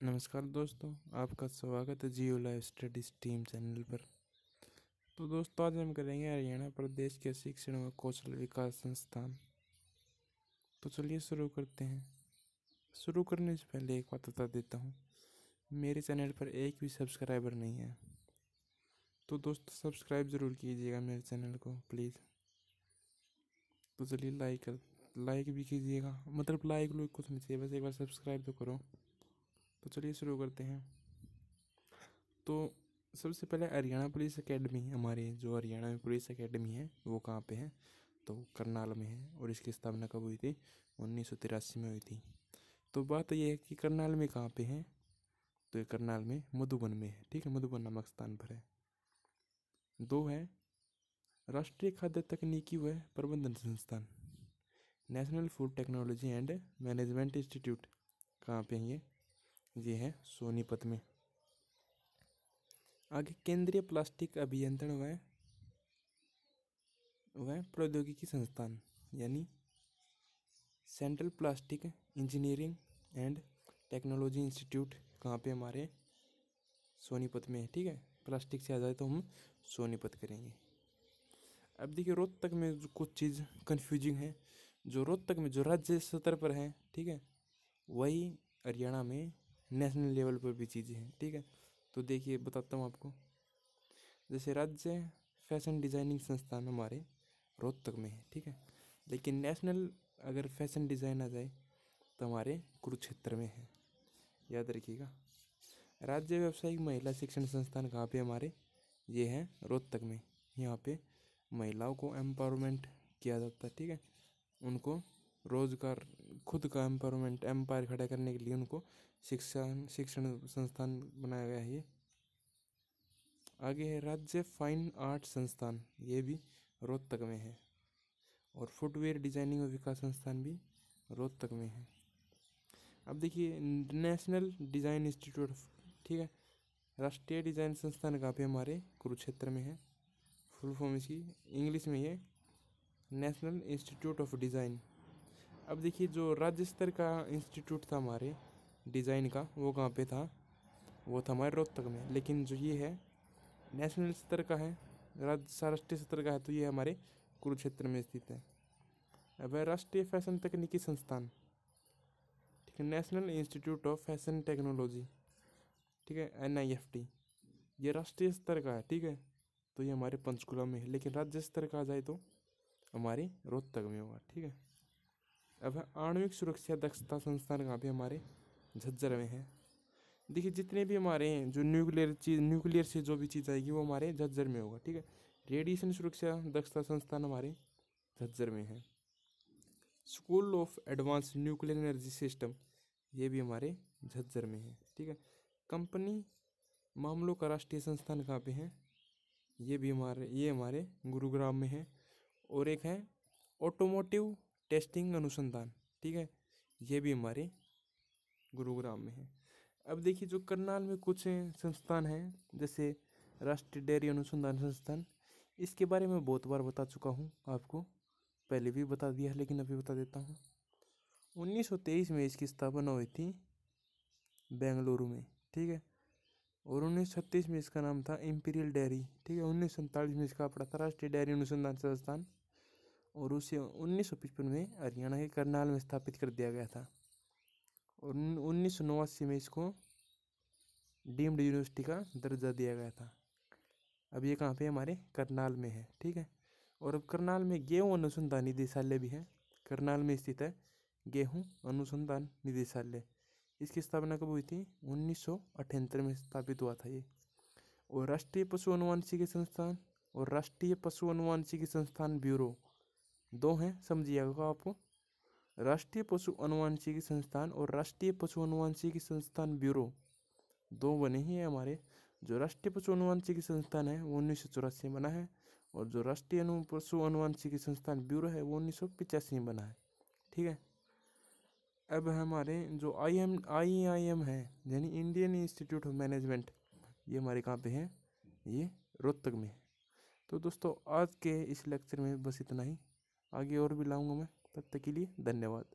नमस्कार दोस्तों, आपका स्वागत है जियो लाइव स्टडीज टीम चैनल पर। तो दोस्तों, आज हम करेंगे हरियाणा प्रदेश के शिक्षण व कौशल विकास संस्थान। तो चलिए शुरू करते हैं। शुरू करने से पहले एक बात बता देता हूँ, मेरे चैनल पर एक भी सब्सक्राइबर नहीं है, तो दोस्तों सब्सक्राइब ज़रूर कीजिएगा मेरे चैनल को प्लीज़। तो चलिए लाइक भी कीजिएगा, मतलब लाइक लोग कुछ नहीं चाहिए, बस एक बार सब्सक्राइब तो करो। तो चलिए शुरू करते हैं। तो सबसे पहले हरियाणा पुलिस एकेडमी, हमारे जो हरियाणा में पुलिस एकेडमी है वो कहाँ पे है, तो करनाल में है। और इसकी स्थापना कब हुई थी? 1983 में हुई थी। तो बात यह है कि करनाल में कहाँ पे है, तो ये करनाल में मधुबन में है। ठीक है, मधुबन नामक स्थान पर है। दो है राष्ट्रीय खाद्य तकनीकी व प्रबंधन संस्थान, national food technology and management institute. कहाँ पे है ये है सोनीपत में। आगे केंद्रीय प्लास्टिक अभियंत्रण व प्रौद्योगिकी संस्थान, यानी central plastic engineering and technology institute. कहाँ पे? हमारे सोनीपत में है। ठीक है, प्लास्टिक से आ जाए तो हम सोनीपत करेंगे। अब देखिए, रोहतक में जो कुछ चीज़ कन्फ्यूजिंग है, जो रोहतक में जो राज्य स्तर पर है, ठीक है, वही हरियाणा में नेशनल लेवल पर भी चीज़ें हैं। ठीक है, तो देखिए बताता हूँ आपको। जैसे राज्य फैशन डिज़ाइनिंग संस्थान हमारे रोहतक में है। ठीक है, लेकिन नेशनल अगर फैशन डिज़ाइन आ जाए तो हमारे कुरुक्षेत्र में है, याद रखिएगा। राज्य व्यावसायिक महिला शिक्षण संस्थान कहाँ पे? हमारे ये है रोहतक में। यहाँ पे महिलाओं को एम्पावरमेंट किया जाता है। ठीक है, उनको रोजगार, खुद का एम्पायर खड़ा करने के लिए उनको शिक्षण संस्थान बनाया गया है ये। आगे है राज्य फाइन आर्ट संस्थान, ये भी रोहतक में है। और फुटवेयर डिजाइनिंग और विकास संस्थान भी रोहतक में है। अब देखिए नेशनल डिज़ाइन इंस्टीट्यूट, ठीक है, राष्ट्रीय डिज़ाइन संस्थान कहाँ पे? हमारे कुरुक्षेत्र में है। फुल फॉर्म इसकी इंग्लिश में ये नेशनल इंस्टीट्यूट ऑफ डिज़ाइन। अब देखिए, जो राज्य स्तर का इंस्टीट्यूट था हमारे डिज़ाइन का, वो कहाँ पे था? वो था हमारे रोहतक में। लेकिन जो ये है नेशनल स्तर का है, राष्ट्रीय स्तर का है, तो ये हमारे कुरुक्षेत्र में स्थित है। अब है राष्ट्रीय फैशन तकनीकी संस्थान, ठीक है, national institute of fashion technology, ठीक है, NIFT। ये राष्ट्रीय स्तर का है। ठीक है, तो ये हमारे पंचकुला में है। लेकिन राज्य स्तर का आ जाए तो हमारे रोहतक में होगा। ठीक है, अब है आणविक सुरक्षा दक्षता संस्थान कहाँ पे? हमारे झज्जर में है। देखिए, जितने भी हमारे हैं जो न्यूक्लियर से जो भी चीज़ आएगी वो हमारे झज्जर में होगा। ठीक है, रेडिएशन सुरक्षा दक्षता संस्थान हमारे झज्जर में है। School of advance nuclear energy system, ये भी हमारे झज्जर में है। ठीक है, कंपनी मामलों का राष्ट्रीय संस्थान कहाँ पे है? ये हमारे गुरुग्राम में है। और एक है ऑटोमोटिव टेस्टिंग अनुसंधान, ठीक है, ये भी हमारे गुरुग्राम में है। अब देखिए, जो करनाल में कुछ संस्थान हैं, जैसे राष्ट्रीय डेयरी अनुसंधान संस्थान, इसके बारे में बहुत बार बता चुका हूँ आपको, पहले भी बता दिया है लेकिन अभी बता देता हूँ। 1923 में इसकी स्थापना हुई थी बेंगलुरु में। ठीक है, और 1936 में इसका नाम था इंपीरियल डेयरी। ठीक है, 1947 में इसका पड़ा था राष्ट्रीय डेयरी अनुसंधान संस्थान। और उसे 1955 में हरियाणा के करनाल में स्थापित कर दिया गया था। और 1989 में इसको डीम्ड यूनिवर्सिटी का दर्जा दिया गया था। अब ये कहाँ पे? हमारे करनाल में है। ठीक है, और अब करनाल में गेहूँ अनुसंधान निदेशालय भी है। करनाल में स्थित है गेहूँ अनुसंधान निदेशालय। इसकी स्थापना कब हुई थी? 1978 में स्थापित हुआ था ये। और राष्ट्रीय पशु अनुवांशिकी संस्थान और राष्ट्रीय पशु अनुवांशिकी संस्थान ब्यूरो, दो हैं, समझिएगा आपको। राष्ट्रीय पशु अनुवांशिकी संस्थान और राष्ट्रीय पशु अनुवांशिकी संस्थान ब्यूरो दो बने ही हैं हमारे। जो राष्ट्रीय पशु अनुवांशिकी संस्थान है वो 1984 में बना है, और जो राष्ट्रीय पशु अनुवांशिकी संस्थान ब्यूरो है वो 1985 में बना है। ठीक है, अब हमारे जो IIM है, यानी इंडियन इंस्टीट्यूट ऑफ मैनेजमेंट, ये हमारे कहाँ पे है? ये रोहतक में है। तो दोस्तों, आज के इस लेक्चर में बस इतना ही, आगे और भी लाऊंगा मैं। तब तक के लिए धन्यवाद।